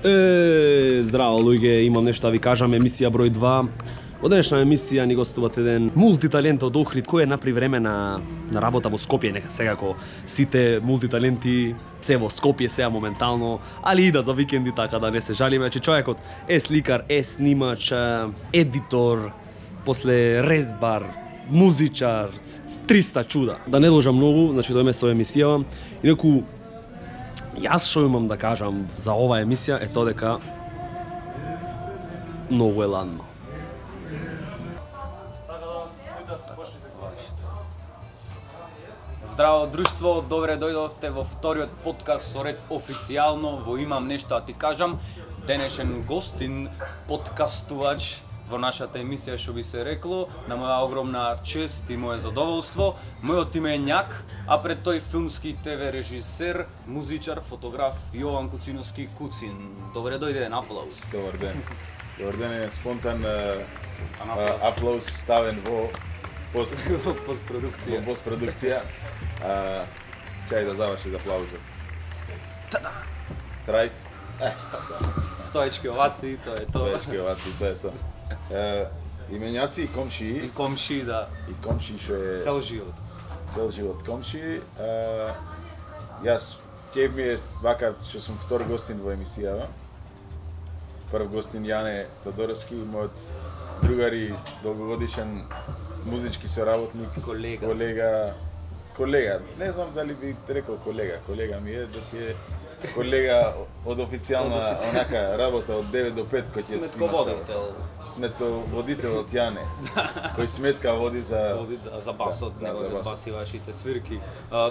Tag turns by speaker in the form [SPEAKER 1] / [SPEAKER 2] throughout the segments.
[SPEAKER 1] Здраво луѓе, имам нешто да ви кажам, емисија број 2. Во денешна емисија ни гостуват еден мултиталент од Охрид кој направи време на работа во Скопје, нека секако сите мултиталенти се во Скопје сега моментално, али идат за викенди, така да не се жалиме. Значи човекот е сликар, е снимач, едитор, после резбар, музичар, 300 чуда. Да не должам многу, значи дојме со емисија. Инаку јас што имам да кажам за оваа емисија е тоа дека многу е ладно.
[SPEAKER 2] Здраво друштво, добре дојдовте во вториот подкаст со ред официјално во Имам нешто да ти кажам. Денешен гостин, подкастувач во нашата емисија, што би се рекло, на моја огромна чест и мое задоволство. Мојот име е Њак, а пред тој филмски ТВ режисер, музичар, фотограф Јован Куциновски Куцин. Добре дојде, аплауз.
[SPEAKER 3] Добар ден. Добар ден е спонтан аплауз ставен во
[SPEAKER 2] постпродукција.
[SPEAKER 3] Во постпродукција. Чај да заврши аплаузот. Трајт.
[SPEAKER 2] Стоечки овации, тоа е тоа.
[SPEAKER 3] Стоечки овации, тоа е тоа. Именјаци и комшии.
[SPEAKER 2] И комши, да.
[SPEAKER 3] И комши што е
[SPEAKER 2] Цел живот.
[SPEAKER 3] Цел живот комши. Јас кев ми е вака што сум втор гостин во емисијава. Прв гостин Јане Тодоровски, мојот другар и долгогодишен музички соработник, колега. Не знам дали би рекол колега ми е, дека е колега од официјална онака работа од 9 до 5 кој ќе сметководител од Јане, кој сметка води за
[SPEAKER 2] басот,
[SPEAKER 3] да,
[SPEAKER 2] неговите
[SPEAKER 3] за
[SPEAKER 2] баси, вашите свирки.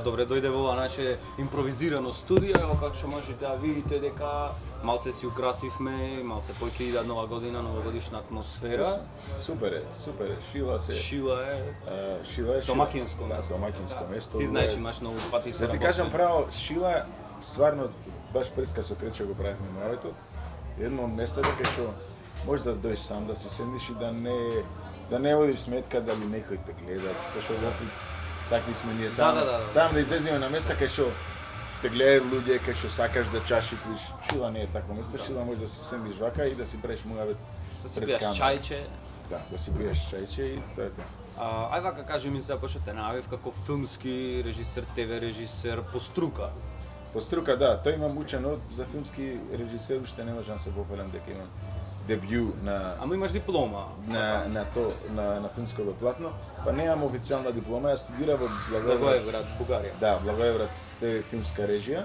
[SPEAKER 2] Добре дојде во ова наше импровизирано студио, ево како што можете да видите дека малце си украсивме, малце појќе иде нова година, новогодишна атмосфера.
[SPEAKER 3] Супер е. Шила е
[SPEAKER 2] домакинско место.
[SPEAKER 3] Домакинско место.
[SPEAKER 2] Ти знаеш, имаш многу пати
[SPEAKER 3] Да ти кажам право, Шила стварно баш преска со Кречо го правевме моето. Едно место дека што можеш да дојдеш сам, да се седнеш и да не водиш сметка дали некој те гледа, што такви сме ние само. Само да излеземе на места кај што те гледаат луѓе, кај што сакаш да чашитиш. Шила не е такво место, Шила може да се седнеш вака и да си правиш муавет пред камера.
[SPEAKER 2] чајче.
[SPEAKER 3] Да, да си пиеш чајче и тоа е тоа.
[SPEAKER 2] Ај вака кажи ми се, пошто те најавив како филмски режисер, ТВ режисер по струка.
[SPEAKER 3] По струка, да, тој имам учено за филмски режисер, уште не можам се пофалам дека имам дебју на
[SPEAKER 2] Ама имаш диплома.
[SPEAKER 3] на филмското платно, па немам официјална диплома, јас студирав во
[SPEAKER 2] Благоевград, Бугарија.
[SPEAKER 3] Да, Благоевград е филмска режија.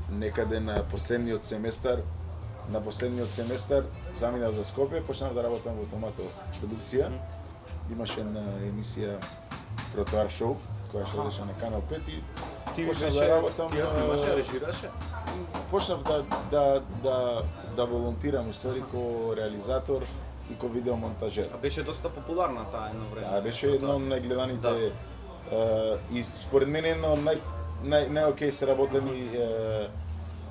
[SPEAKER 3] Некаде на последниот семестар заминав за Скопје, почнав да работам во Томато продукција. Имаше една емисија Тротоар шоу, која што беше на Канал 5 и
[SPEAKER 2] Ти
[SPEAKER 3] почнав да работам.
[SPEAKER 2] Ти ја снимаше, режираше?
[SPEAKER 3] Почнав да волонтирам истори ко реализатор и ко видеомонтажер.
[SPEAKER 2] А беше доста популарна таа едно време.
[SPEAKER 3] Да, беше едно од најгледаните и според мене едно од најокей се работени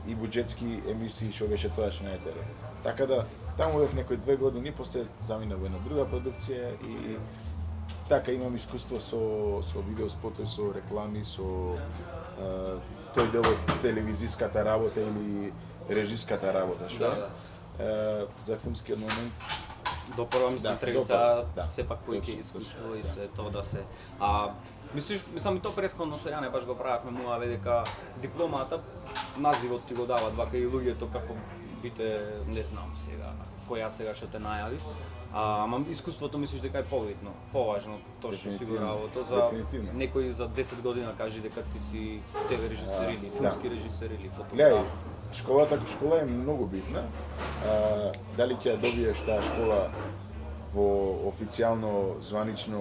[SPEAKER 3] и буџетски емисии што беше тоаш на ЕТР. Така да таму бев некои 2 години, после заминав во една друга продукција и така имам искуство со видеоспоте, со реклами, со тој дел од телевизиската работа или режиската работа, што за филмскиот момент.
[SPEAKER 2] Допрва мислам треба сепак поеќе искуство и се тоа да се. Мислам и тоа претходно со Јане баш го правевме муаве дека дипломата називот ти го дават вака и луѓето како бите, не знам сега, која сега што те најави. Ама искуството мислиш дека е побитно, поважно тоа што си го работил за некој за 10 година кажи дека ти си ТВ режисер или филмски режисер или фотограф.
[SPEAKER 3] Школата како школа е многу битна. Дали ќе ја добиеш таа школа во официјално званична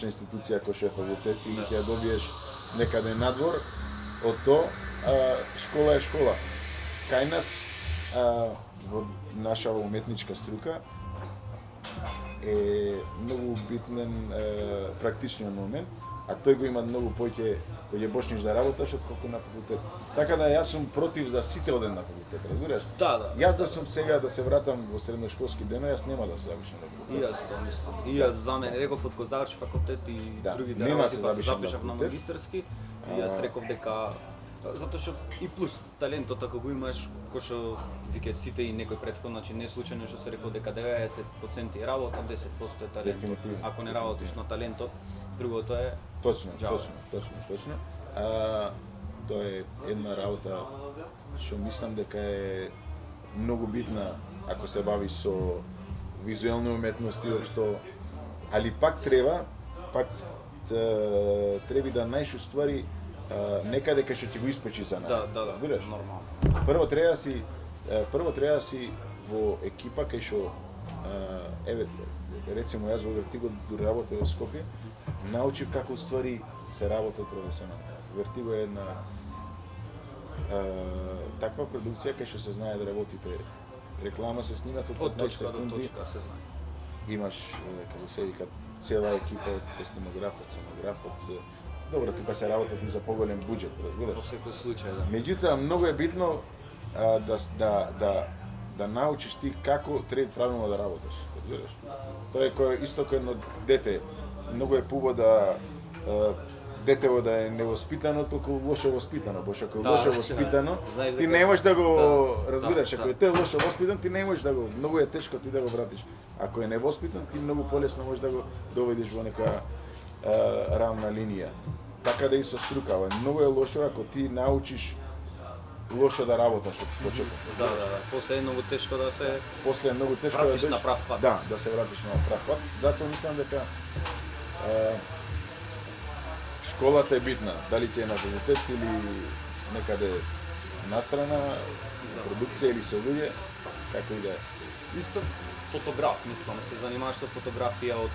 [SPEAKER 3] институција која што е факултет или ќе ја добиеш некаде надвор од тоа, школа е школа. Кај нас во наша уметничка струка е многу битен практичниот момент, а тој го има многу поќе кога ќе почнеш да работаш отколку на факултет. Така да јас сум против да сите одат на факултет, разбираш?
[SPEAKER 2] Да.
[SPEAKER 3] Јас да сум сега да се вратам во средношколски ден, јас нема да се запишам на факултет.
[SPEAKER 2] И јас тоа мислам. И јас за мене реков од кога заврши факултет и другите работи па се запишав на магистерски. И јас реков дека Затоа што и плюс талентот ако го имаш, кој што вика сите и некој претходно, значи не е случајно што се рекол дека 90% е работа, 10% е талентот.
[SPEAKER 3] Дефинитивно.
[SPEAKER 2] Ако не работиш на талентот, другото е
[SPEAKER 3] Точно,
[SPEAKER 2] Джао.
[SPEAKER 3] точно. Тоа е една работа што мислам дека е многу битна ако се бави со визуелни уметности општо, али пак треба да најш уствари некаде кај што ти го испечи за
[SPEAKER 2] да,
[SPEAKER 3] разбираш?
[SPEAKER 2] нормално.
[SPEAKER 3] Прво треба да си во екипа кај што еве рецимо јас во Вертиго дури работев во Скопје, научив како уствари се работат професионално. Вертиго е една таква продукција кај што се знае да работите. Реклама се снима од
[SPEAKER 2] Од
[SPEAKER 3] 15
[SPEAKER 2] точка до
[SPEAKER 3] секунди.
[SPEAKER 2] точка се знае.
[SPEAKER 3] Имаш како се вика цела екипа од костюмографот, сценографот. Добро, тука се работат и за поголем буџет, разбираш?
[SPEAKER 2] Во секој случај, да.
[SPEAKER 3] Меѓутоа многу е битно да научиш ти како треба правилно да работиш, разбираш? Тоа е исто кој едно дете. Многу е пубаво да детево да е невоспитано, толку лошо воспитано, баш ако е
[SPEAKER 2] Да,
[SPEAKER 3] лошо
[SPEAKER 2] да.
[SPEAKER 3] воспитано,
[SPEAKER 2] Знаеш
[SPEAKER 3] ти
[SPEAKER 2] дека-
[SPEAKER 3] не можеш да го
[SPEAKER 2] Да,
[SPEAKER 3] разбираш,
[SPEAKER 2] да,
[SPEAKER 3] ако
[SPEAKER 2] да.
[SPEAKER 3] е тој лошо воспитан, ти не можеш да го, многу е тешко ти да го вратиш. Ако е невоспитан, ти многу полесно можеш да го доведиш во нека рамна линија. Така да и со струкава. Многу е лошо ако ти научиш лошо да работаш од почеток.
[SPEAKER 2] Да. После е многу тешко да се
[SPEAKER 3] После е многу тешко
[SPEAKER 2] Вратиш
[SPEAKER 3] да
[SPEAKER 2] на
[SPEAKER 3] дојдеш-
[SPEAKER 2] прав пат.
[SPEAKER 3] Да се вратиш на прав пат. Затоа мислам дека школата е битна. Дали ќе е на факултет или некаде настрана, продукција или со луѓе, како и да е.
[SPEAKER 2] Исто фотограф, мислам, се занимаваш со фотографија од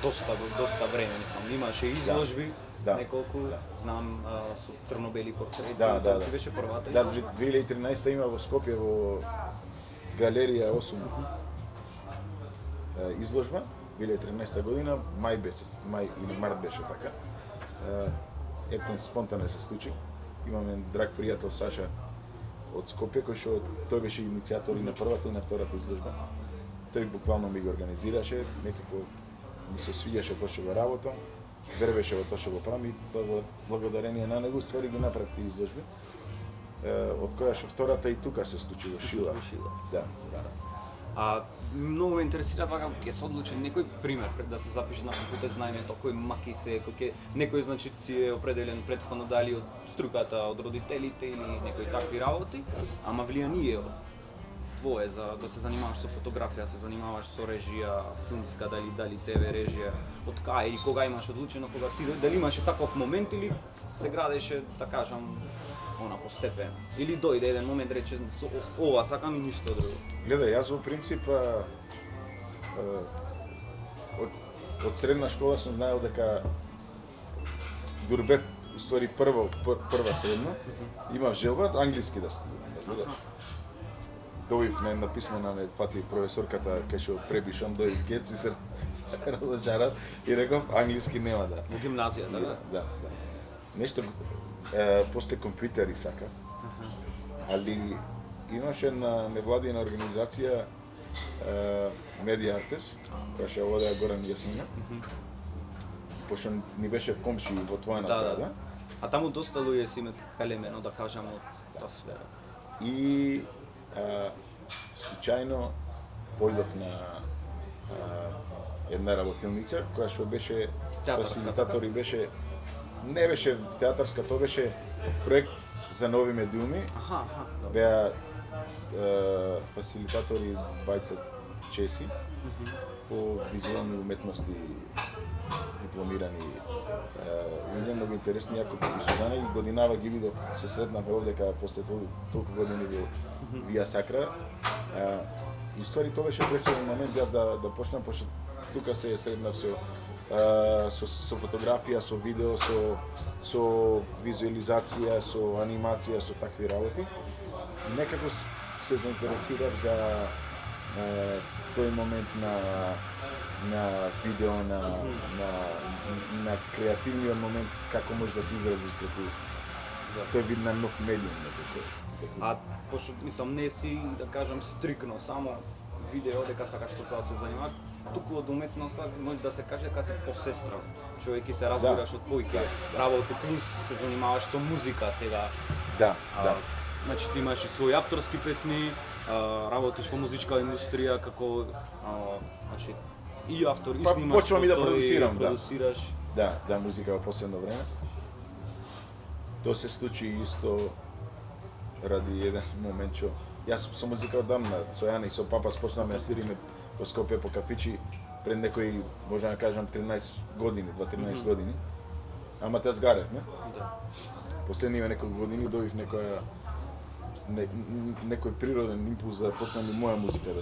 [SPEAKER 2] доста време, мислам. Имаше изложби,
[SPEAKER 3] Да.
[SPEAKER 2] неколку, знам, со црно-бели портрети.
[SPEAKER 3] Да.
[SPEAKER 2] Тоа беше првата
[SPEAKER 3] Да,
[SPEAKER 2] изложба.
[SPEAKER 3] 2013 има во Скопје во галерија 8 изложба, 2013 година, мај или март беше така. Еттен спонтано се случи. Имаме драг пријател Саша од Скопје кој што тој беше иницијатор и на првата и на втората изложба. Тој буквално ми го организираше, некако ми се свиѓаше тоа што го работам, вербеше во тоа што го правам и благодарение на него ствари ги направив тие изложби. Од која што втората и тука се случи во Шила.
[SPEAKER 2] Во Шила.
[SPEAKER 3] Да.
[SPEAKER 2] Многу ме интересира вака ќе се одлучи некој пример пред да се запише на факултет, знаеме тоа кој маки се, некој значи си е определен претходно дали од струката, од родителите или некои такви работи, ама влијание твое за да се занимаваш со фотографија, се занимаваш со режија, филмска, дали ТВ режија, од кај и кога имаш одлучено, кога ти дали имаше таков момент или се градеше, да кажам, она постепено. Или дојде еден момент рече со ова сакам и ништо друго.
[SPEAKER 3] Гледај, јас во принцип од средна школа сум знаел дека дури бев уствари прва средна, имав желба англиски да студирам, разбираш? Добив на една писмена ме фати професорката кај што пребишам дојдов кец и се разочарав и реков англиски нема да.
[SPEAKER 2] Во гимназијата, да?
[SPEAKER 3] Да. Нешто после компјутери сака. Али имаше една невладина организација Media Artes, која што ја водеа Горан Јаснина. Пошто ни беше в комши во твојна зграда.
[SPEAKER 2] А таму доста луѓе си имат калемено, да кажам, од таа сфера.
[SPEAKER 3] И случајно појдов на една работилница која што беше фасилитатор и беше не беше театарска, тоа беше проект за нови медиуми. Беа фасилитатори двајца чеси по визуелни уметности дипломирани луѓе многу интересни, јако и Сузана и годинава ги видов, се сретнавме овдека после толку години во Вија Сакра. И ствари тоа беше пресилен момент јас да почнам, пошто тука се сретнав со фотографија, со видео, со визуализација, со анимација, со такви работи. Некако се заинтересирав за тој момент на видео, на креативниот момент, како можеш да се изразиш преку тој вид на нов медиум.
[SPEAKER 2] А пошто мислам не си, да кажам, стрикно само видео дека сакаш со тоа да се занимаваш, туку од уметноста може да се каже дека се посестрам. Човек ќе се разбираш од кој ќе работи, плюс се занимаваш со музика сега.
[SPEAKER 3] Да,
[SPEAKER 2] А,
[SPEAKER 3] да.
[SPEAKER 2] Значи ти имаш и свои авторски песни, работиш во музичка индустрија како значи и автор, и
[SPEAKER 3] Па,
[SPEAKER 2] снимаш
[SPEAKER 3] почнувам и да
[SPEAKER 2] фото,
[SPEAKER 3] продуцирам,
[SPEAKER 2] и
[SPEAKER 3] да.
[SPEAKER 2] продуцираш.
[SPEAKER 3] Да, музика во последно време. Тоа се случи исто ради еден момент што јас со музика одамна, со Јане и со папа спочнавме да свириме во Скопје по кафичи пред некои, може да кажам 13 години, 2-13 години. Ама те сгаревме.
[SPEAKER 2] Да.
[SPEAKER 3] Последниве неколку години добив некој природен импулс да почнам и моја музика да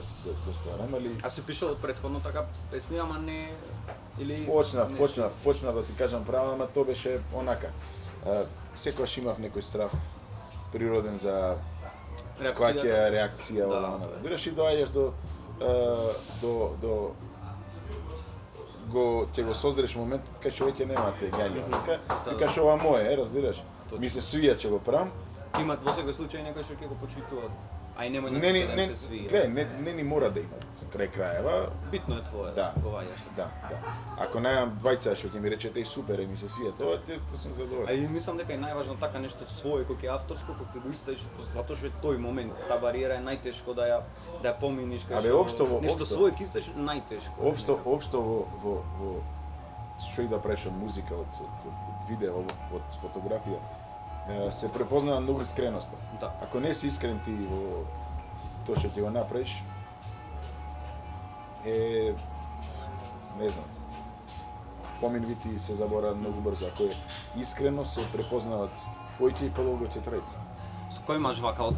[SPEAKER 3] стварам, али
[SPEAKER 2] А се пишал од претходно така песни, ама не или
[SPEAKER 3] почнав да ти кажам право, ама тоа беше онака. Секогаш имав некој страф природен за која ќе е реакција
[SPEAKER 2] Да,
[SPEAKER 3] ова.
[SPEAKER 2] тоа е.
[SPEAKER 3] Бидеш и доаѓаш до ќе го создреш моментот кај што веќе нема те гаѓи. Викаш ова мое, разбираш? Ми се свија ќе го правам.
[SPEAKER 2] Имат во секој случај некој што ќе го почитуваат. А и немој на
[SPEAKER 3] Не
[SPEAKER 2] сите да им се свија.
[SPEAKER 3] гледај, не ни мора да има крај крајева.
[SPEAKER 2] Битно е твое,
[SPEAKER 3] Да.
[SPEAKER 2] го ваѓаш.
[SPEAKER 3] Да. Ако немам двајца што ќе ми речете и супер, ми се свија тоа, те сум
[SPEAKER 2] А
[SPEAKER 3] задоволен.
[SPEAKER 2] и мислам дека е најважно така нешто свое кој е авторско, кој ќе го истаиш, затоа што е тој момент, таа бариера е најтешко да ја поминиш кај
[SPEAKER 3] Абе, општо во-
[SPEAKER 2] нешто
[SPEAKER 3] општо.
[SPEAKER 2] свое ќе истаиш најтешко.
[SPEAKER 3] Општо во што и да правиш од музика, од видео, од фотографија, се препознава многу искреноста.
[SPEAKER 2] Да.
[SPEAKER 3] Ако не си искрен ти во тоа што ќе го направиш, не знам, поминви ти се забора многу брзо. Ако е искрено, се препознават поиќе и подолго ќе трајте.
[SPEAKER 2] Со кој имаш вака од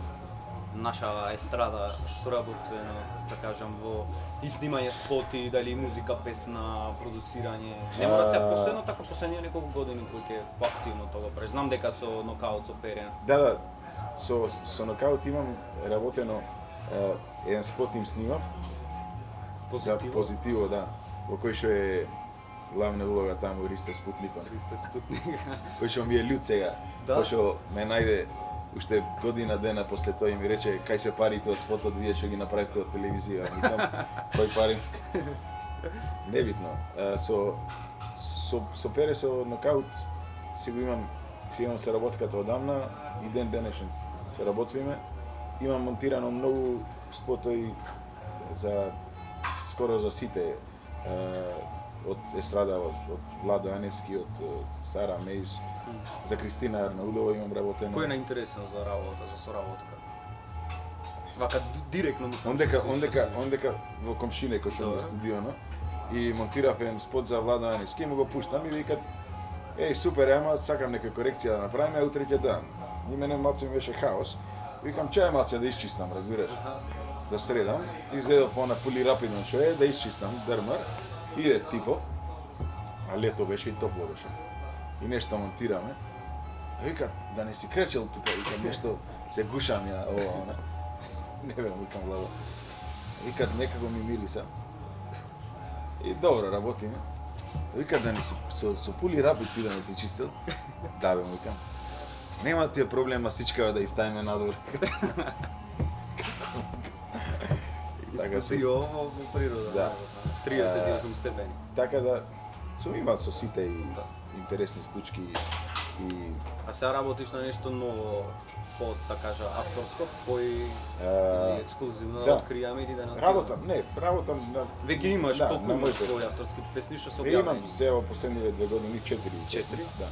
[SPEAKER 2] наша естрада соработено, да кажам, во и снимање споти, дали музика, песна, продуцирање? Не мора се последно, така последниве неколку години кој ќе поактивно тоа правиш. Знам дека со Нокаут, со Перен.
[SPEAKER 3] Да, со Нокаут имам работено еден спот им снимав. За Позитиво, да. Во кој што е главна улога таму Ристе Спутникон.
[SPEAKER 2] Ристе Спутник.
[SPEAKER 3] Кој што ми е лют сега.
[SPEAKER 2] Да?
[SPEAKER 3] Кој што ме најде уште година дена после тоа и ми рече кај се парите од спотот вие што ги направите од телевизија. Викам, кој пари? Небитно. Со Пере со Нокаут си имам се работката одамна и ден денешен се работиме. Имам монтирано многу спотои за скоро за сите од естрада, од Владо Аневски, од Сара Мејус, за Кристина Арнаудова имам работено.
[SPEAKER 2] Кој е најинтересно за работа, за соработка? Вака директно мислам.
[SPEAKER 3] Ондека во комшине кој што ми е студионо и монтирав еден спот за Владо Аневски, му го пуштам и викат еј супер, ама сакам некоја корекција да направиме, а утре ќе дам. И мене малце ми беше хаос. Викам чај малце да исчистам, разбираш? Да средам, изедов она пули рапидно што е, да исчистам дрмар, иде типов, а лето беше и топло беше. И нешто монтираме. А викат, да не си кречел тука, викам нешто се гушам ја, ова, она. Не бе, викам Владо. Викат, некако ми мириса. И добро, работиме. Викат, да не си, со пули рапид ти да не си чистил. Да бе, викам. Нема тие проблема сичкава да иставиме надвор.
[SPEAKER 2] Така се во природа.
[SPEAKER 3] Да.
[SPEAKER 2] 38 степени.
[SPEAKER 3] Така да сум имал со сите и интересни случки и
[SPEAKER 2] А сега работиш на нешто ново, по да кажа авторско, или ексклузивно
[SPEAKER 3] да.
[SPEAKER 2] откријаме или да
[SPEAKER 3] работам на
[SPEAKER 2] Веќе имаш
[SPEAKER 3] да,
[SPEAKER 2] колку
[SPEAKER 3] на
[SPEAKER 2] имаш
[SPEAKER 3] мои
[SPEAKER 2] своји
[SPEAKER 3] песни.
[SPEAKER 2] авторски песни што се
[SPEAKER 3] Имам
[SPEAKER 2] објавени?
[SPEAKER 3] се во последниве 2 години 4.
[SPEAKER 2] Четири?
[SPEAKER 3] Да.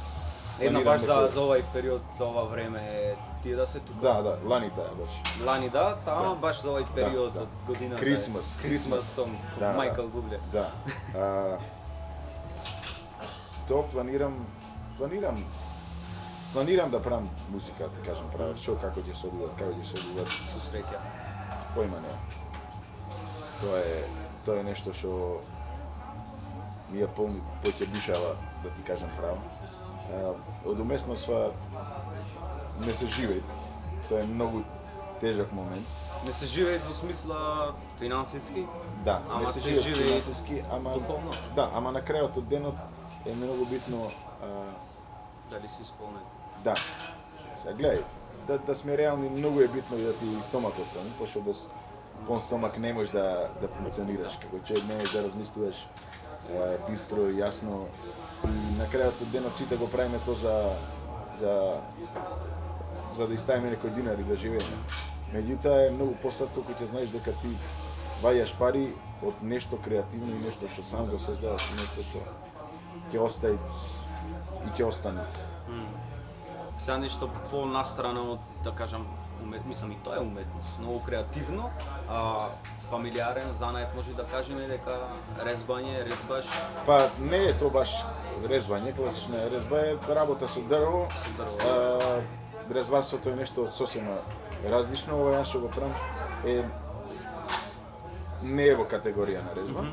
[SPEAKER 2] Една
[SPEAKER 3] Планирам
[SPEAKER 2] баш за
[SPEAKER 3] некој-
[SPEAKER 2] овај период, за ова време, тие да се тука.
[SPEAKER 3] Да, лани таа беше.
[SPEAKER 2] Лани да, таа
[SPEAKER 3] Да.
[SPEAKER 2] баш за овај период
[SPEAKER 3] да.
[SPEAKER 2] од годината.
[SPEAKER 3] Christmas,
[SPEAKER 2] Christmas сон,
[SPEAKER 3] Да, да.
[SPEAKER 2] Майкл Бубле.
[SPEAKER 3] Да. Тоа планирам да правам музика, да кажам право, што како ќе се одвива,
[SPEAKER 2] Со среќа.
[SPEAKER 3] појма нема. Тоа е нешто што ми ја полни поќе душава, да ти кажам право. Од уместноста не се живеет. Тоа е многу тежок момент.
[SPEAKER 2] Не се живеат во смисла финансиски,
[SPEAKER 3] Да,
[SPEAKER 2] Ама
[SPEAKER 3] не се
[SPEAKER 2] се
[SPEAKER 3] живеет
[SPEAKER 2] живее
[SPEAKER 3] финансиски, ама
[SPEAKER 2] духовно.
[SPEAKER 3] да, ама на крајот од денот е многу битно
[SPEAKER 2] дали си исполнет.
[SPEAKER 3] да. Сега гледај, да сме реални, многу е битно и да ти стомакот, пошто пон стомак не можеш да функционираш, како човек не можеш да размислуваш бистро и јасно. И на крајот од денот сите го правиме тоа за да иставиме некој динар и да живееме. Меѓутоа е многу посладко кога ќе знаеш дека ти вајаш пари од нешто креативно и нешто што сам го создаваш и нешто што ќе остаи и ќе остане.
[SPEAKER 2] Сега нешто по-настрана од, да кажам, мислам и тоа е уметност, многу креативно, фамилиарен занает може да кажеме дека резбаш.
[SPEAKER 3] Па не е тоа баш резбање, класична резба е работа со дрво. Резварството е нешто сосема различно, ова ја што го правам не е во категорија на резба.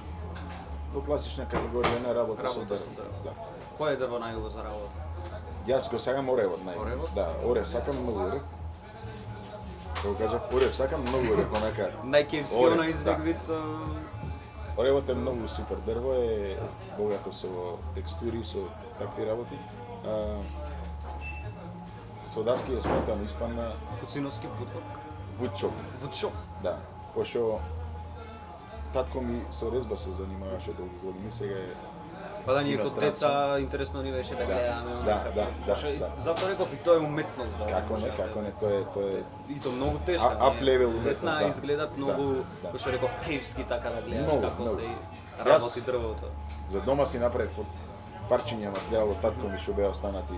[SPEAKER 3] Во класична категорија на работа со дрво. Да.
[SPEAKER 2] Кој е дрво најубаво за работа?
[SPEAKER 3] Јас го сакам оревот најубаво.
[SPEAKER 2] Оревот?
[SPEAKER 3] Да, орев сакам многу орев. Како кажав, орев сакам многу орев, онака.
[SPEAKER 2] Најкевски
[SPEAKER 3] Орев,
[SPEAKER 2] оно извик
[SPEAKER 3] да.
[SPEAKER 2] вид.
[SPEAKER 3] Оревот е многу супер дрво, е богато со текстури, со такви работи. Со даски е сметано испанна
[SPEAKER 2] Куциновски вудворк.
[SPEAKER 3] вудчоп.
[SPEAKER 2] Вудшоп.
[SPEAKER 3] Да, пошто татко ми со резба се занимаваше долги години, сега е
[SPEAKER 2] Па да, ние
[SPEAKER 3] на
[SPEAKER 2] кога
[SPEAKER 3] странца.
[SPEAKER 2] деца интересно ни беше да гледаме онака.
[SPEAKER 3] да.
[SPEAKER 2] Затоа реков и тоа е уметност да.
[SPEAKER 3] Како не, тоа е
[SPEAKER 2] И то многу тешка.
[SPEAKER 3] Up level уметност,
[SPEAKER 2] Десна
[SPEAKER 3] да.
[SPEAKER 2] изгледат многу,
[SPEAKER 3] Да.
[SPEAKER 2] кој што реков, кејвски така да гледаш
[SPEAKER 3] Многу,
[SPEAKER 2] како
[SPEAKER 3] многу.
[SPEAKER 2] се
[SPEAKER 3] Јас-
[SPEAKER 2] работи дрвото.
[SPEAKER 3] За дома си направив од парчиња материјал од татко ми што беа останати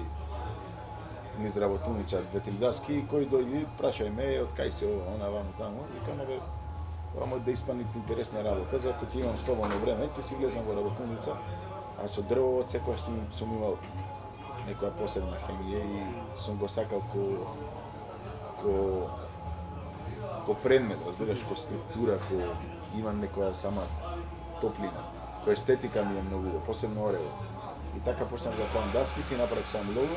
[SPEAKER 3] низ работилница 2-3 даски и кој дојди прашај ме од кај се ова, она ваму таму, викам бе ова може да испаните интересна работа, за кој ќе имам слободно време, ќе си влезам во работилница, а со дрво секогаш сум имал некоја посебна хемија и сум го сакал ко предмет, разбираш, ко структура, ко има некоја сама топлина, која естетика ми е многу, посебно орево. И така почнав да правам даски, си направив сам лого.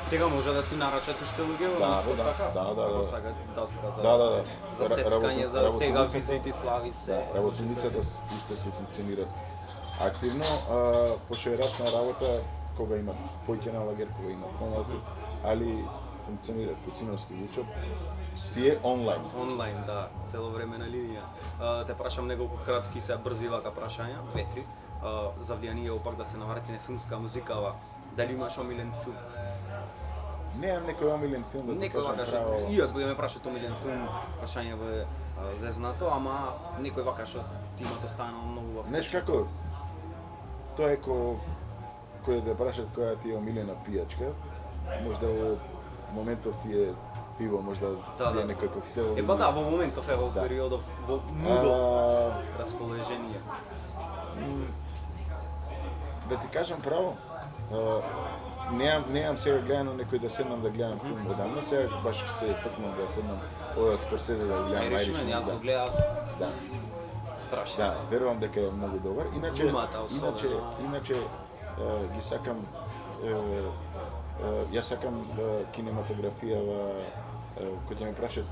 [SPEAKER 2] Сега може да си нарачат уште луѓе во
[SPEAKER 3] Да,
[SPEAKER 2] нас
[SPEAKER 3] да,
[SPEAKER 2] така?
[SPEAKER 3] да.
[SPEAKER 2] Ако сакат даска за
[SPEAKER 3] Да.
[SPEAKER 2] за сецкање, за сега
[SPEAKER 3] Работилницата-
[SPEAKER 2] визити, слави се.
[SPEAKER 3] Да, работилницата уште се функционира активно, пошто е рачна работа кога има поќе на лагер, кога има помалку, али функционира Куциновски вучоп, си е онлайн.
[SPEAKER 2] Онлайн, да, цело време на линија. Те прашам неколку кратки се брзи вака прашања, 2-3. За влијание опак да се навратиме филмска музикава. Дали имаш омилен филм?
[SPEAKER 3] Немам некој омилен филм да ти
[SPEAKER 2] Некој
[SPEAKER 3] кажам
[SPEAKER 2] вака што
[SPEAKER 3] право.
[SPEAKER 2] и јас го имам прашаат омилен филм, прашање бе зезнато, ама некој вака што ти имате останало многу во
[SPEAKER 3] Знаеш како, тоа е кој да прашат која ти е омилена пијачка, можда во моментов ти е пиво, можда ти е некој коктел.
[SPEAKER 2] Па да, во моментов е во
[SPEAKER 3] Да.
[SPEAKER 2] периодов, во мудов
[SPEAKER 3] А,
[SPEAKER 2] расположение.
[SPEAKER 3] Да ти кажам право, немам сега гледано некој да седнам да гледам филм одамна, сега баш се токнам да седнам од Скорсезе да гледам
[SPEAKER 2] Irishman, јас го гледав
[SPEAKER 3] Да,
[SPEAKER 2] страшно.
[SPEAKER 3] да, верувам дека е многу добар.
[SPEAKER 2] Глумата особено.
[SPEAKER 3] Иначе ги сакам јас сакам кинематографија кој ќе ме прашат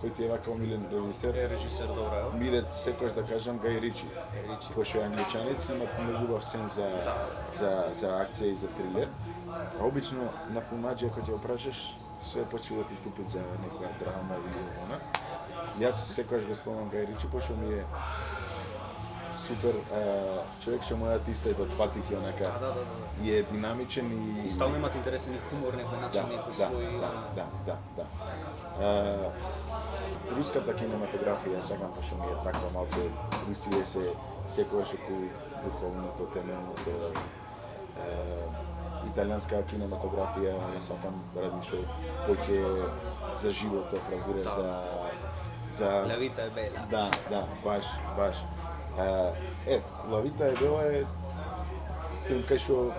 [SPEAKER 3] кој ти е вака омилен режисер.
[SPEAKER 2] Е режисер добра, е.
[SPEAKER 3] Бидет секојаш да кажам Гај Ричи. Пошто англичаници имат многу убав сен за акција и за трилер. А обично на филмаџија кога ќе го прашаш, све почва да ти тупи за некоја драма или она. Јас секојаш го спомнам Гај Ричи, пошто ми е супер човек што може да ти истаи од патики онака.
[SPEAKER 2] Да.
[SPEAKER 3] И е динамичен и
[SPEAKER 2] Стално имат интересен и хумор, некој начин, некој свој...
[SPEAKER 3] Да. Руската кинематографија сакам пошто ми е таква малце Русија се секогаш околу духовното, темелното. Италијанска кинематографија ја сакам ради што поќе за животот, разбираш, за
[SPEAKER 2] La vita è bella.
[SPEAKER 3] Да, баш. La vita è bella е филм кај што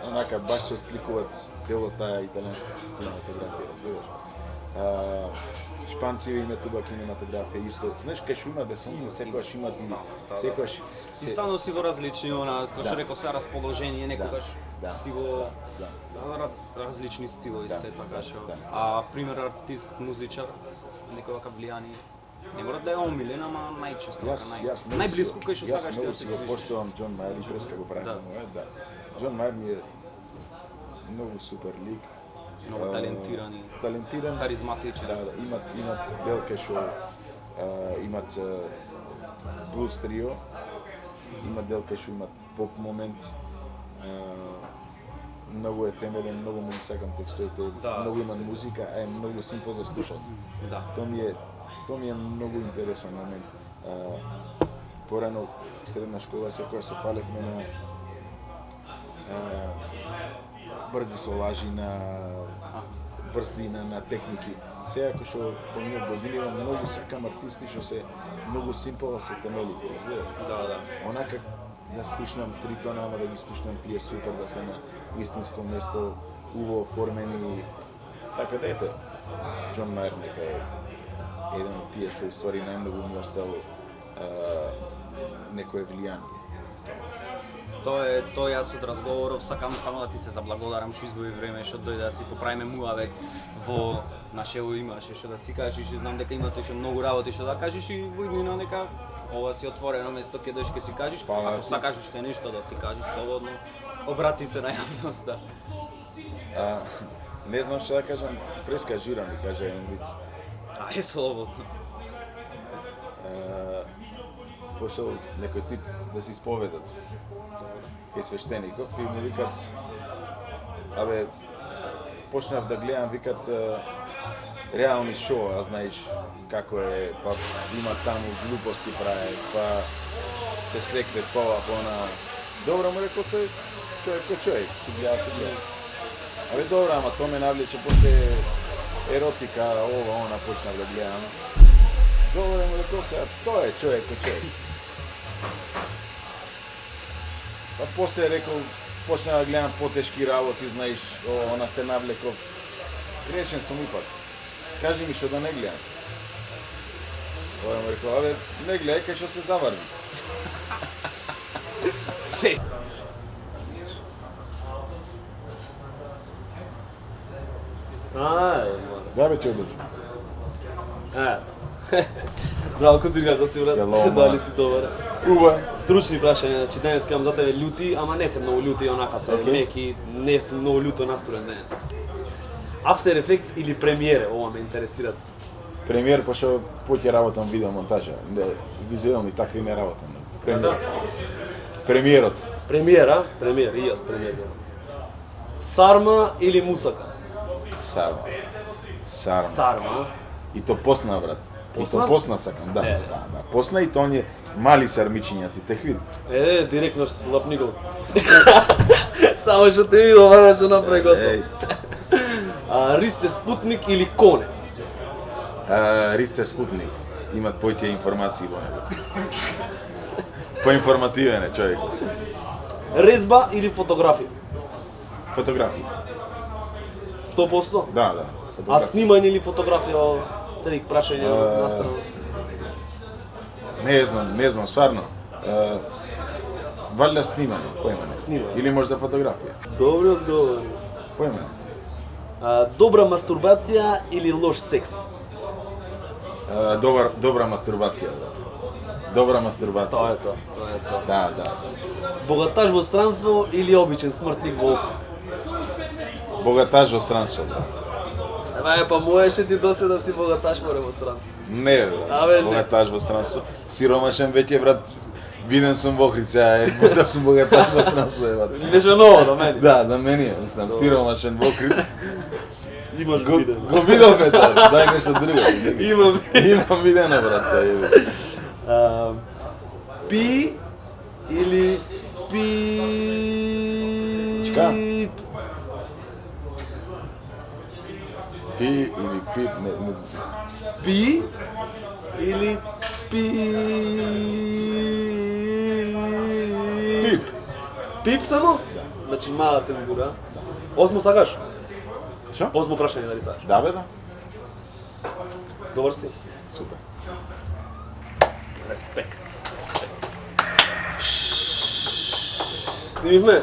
[SPEAKER 3] онака баш се сликуваат дел од таа италијанска кинематографија, разбираш. Шпанци има туба кинематографија исто. Знаеш кај што има бесонце, секогаш има секогаш
[SPEAKER 2] И стално си во различни, кој што
[SPEAKER 3] Да.
[SPEAKER 2] реков, се расположение, некогаш
[SPEAKER 3] Да.
[SPEAKER 2] си во
[SPEAKER 3] Да.
[SPEAKER 2] различни стилови
[SPEAKER 3] Да,
[SPEAKER 2] се така што.
[SPEAKER 3] да.
[SPEAKER 2] А пример артист, музичар, некој вака влијание. Не мора да е омилен, ама најчесто
[SPEAKER 3] Јас
[SPEAKER 2] најблиску кај што сакаш ти да се
[SPEAKER 3] го
[SPEAKER 2] движиш.
[SPEAKER 3] поштувам Џон Мајер и преска го правим,
[SPEAKER 2] Да.
[SPEAKER 3] да. Џон Мајер ми е многу супер лик,
[SPEAKER 2] Много талентирани.
[SPEAKER 3] Талентиран,
[SPEAKER 2] Харизматичен.
[SPEAKER 3] Да, имат делка што имат блуз трио, имат делка што имат поп момент. Многу е темелен, многу му сакам текстовите, многу има музика, а е многу симпл за слушање.
[SPEAKER 2] Да.
[SPEAKER 3] Тоа ми е многу интересен момент. Порано средна школа секоја се палевме на брзи солажи, брзина, на техники. Сега кој што поминат години, многу сакам артисти што се многу симпл, се темелите, разбираш?
[SPEAKER 2] Да.
[SPEAKER 3] Онака да слушнам тритона, ама да ги слушнам тие супер, да се на истинско место, убаво оформени. Така да ете, Џон Мајер нека е еден од тие што ствари најмногу ми оставил некое влијание.
[SPEAKER 2] Тоа јас од разговоров сакам само да ти се заблагодарам што издвои време што дојде да си поправиме муавет во нашево имаше што да си кажеш и знам дека имате што многу работи што да кажеш и во иднина нека ова си отворено место ќе дојдеш ќе си кажеш, ако сакаш уште нешто да си кажеш слободно, обрати се на јавноста.
[SPEAKER 3] Не знам што да кажам, прескажирам и кажа еден виц.
[SPEAKER 2] Ај слободно.
[SPEAKER 3] Пошел некој тип да се исповедат кај свештеников и му викат, абе, почнав да гледам, викат, реални шоу, а знаеш како е, па има таму глупости прави, па се слеквет па ова, па она. Добро му рекол тој, човек кој човек, си гледа. Абе добро, ама тоа ме навлече после еротика, ова, она, почнав да гледам. Добро му рекол сега, тоа е човек кој човек. Па после рекол, почна да гледам потешки работи, знаеш, она се навлеков. Грешен сум ипак. Кажи ми што да не гледам. Ова му рекол, абе, не гледај кај што се заварви.
[SPEAKER 2] Се.
[SPEAKER 3] Да бе ти одржи.
[SPEAKER 1] Здраво, Козир, како си, брат?
[SPEAKER 3] Шалом,
[SPEAKER 1] Дали си добар?
[SPEAKER 3] Уба.
[SPEAKER 1] Стручни прашања, значи денес имам за тебе љути, ама не се многу љути, онака се меки, не сум многу љуто настроен денес. After Effect или премиере, ова ме интересира.
[SPEAKER 3] Премиер, па што поќе работам видеомонтажа, визуелни такви не работам. Премиер. Премиерот.
[SPEAKER 1] Премиера, и јас премиер. Сарма или мусака?
[SPEAKER 3] Сарма.
[SPEAKER 1] Сарма.
[SPEAKER 3] И то посна, брат.
[SPEAKER 1] Посна?
[SPEAKER 3] И то посна сакам, да. Посна и то оние мали сармичиња, ти те види.
[SPEAKER 1] Директно лапников. Само што те видов, ама што направи готово. Ристе Спутник или Коне?
[SPEAKER 3] Ристе Спутник. Имат поќе информации во него. Поинформативен е човек.
[SPEAKER 1] Резба или фотографија?
[SPEAKER 3] Фотографија.
[SPEAKER 1] 100%?
[SPEAKER 3] Да.
[SPEAKER 1] А снимање или фотографија? Трик прашање на страна.
[SPEAKER 3] Не знам, стварно. Валја снимање, поимане.
[SPEAKER 1] Снимање.
[SPEAKER 3] Или можда фотографија.
[SPEAKER 1] Добри одговори.
[SPEAKER 3] Поимане.
[SPEAKER 1] Добра мастурбација или лош секс?
[SPEAKER 3] Добра мастурбација, брат. Добра мастурбација.
[SPEAKER 1] Тоа е тоа.
[SPEAKER 3] Да.
[SPEAKER 1] Богаташ во странство или обичен смртник во округ?
[SPEAKER 3] Богаташ во странство, брат.
[SPEAKER 1] Па можеше ти доста да си богаташ во странство.
[SPEAKER 3] Не, брат. Богаташ во странство. Сиромашен веќе, брат. Виден сум во Охрица, да сум богаташ во странство, брат.
[SPEAKER 1] Нешто ново до мене.
[SPEAKER 3] Да мене, мислам, сиромашен во Охрица.
[SPEAKER 1] Имаш видено.
[SPEAKER 3] Го видовме тоа, дај нешто друго.
[SPEAKER 1] Имам
[SPEAKER 3] видено, брат, тоа е.
[SPEAKER 1] Пи или
[SPEAKER 3] Чека? Пи или пип, не.
[SPEAKER 1] Пи или
[SPEAKER 3] Пип.
[SPEAKER 1] Пип само? Значи мала цензура. Осмо сакаш?
[SPEAKER 3] Шо?
[SPEAKER 1] Осмо прашање дали сакаш?
[SPEAKER 3] Да бе, да.
[SPEAKER 1] Добар си.
[SPEAKER 3] Супер.
[SPEAKER 1] Респект. Снимивме?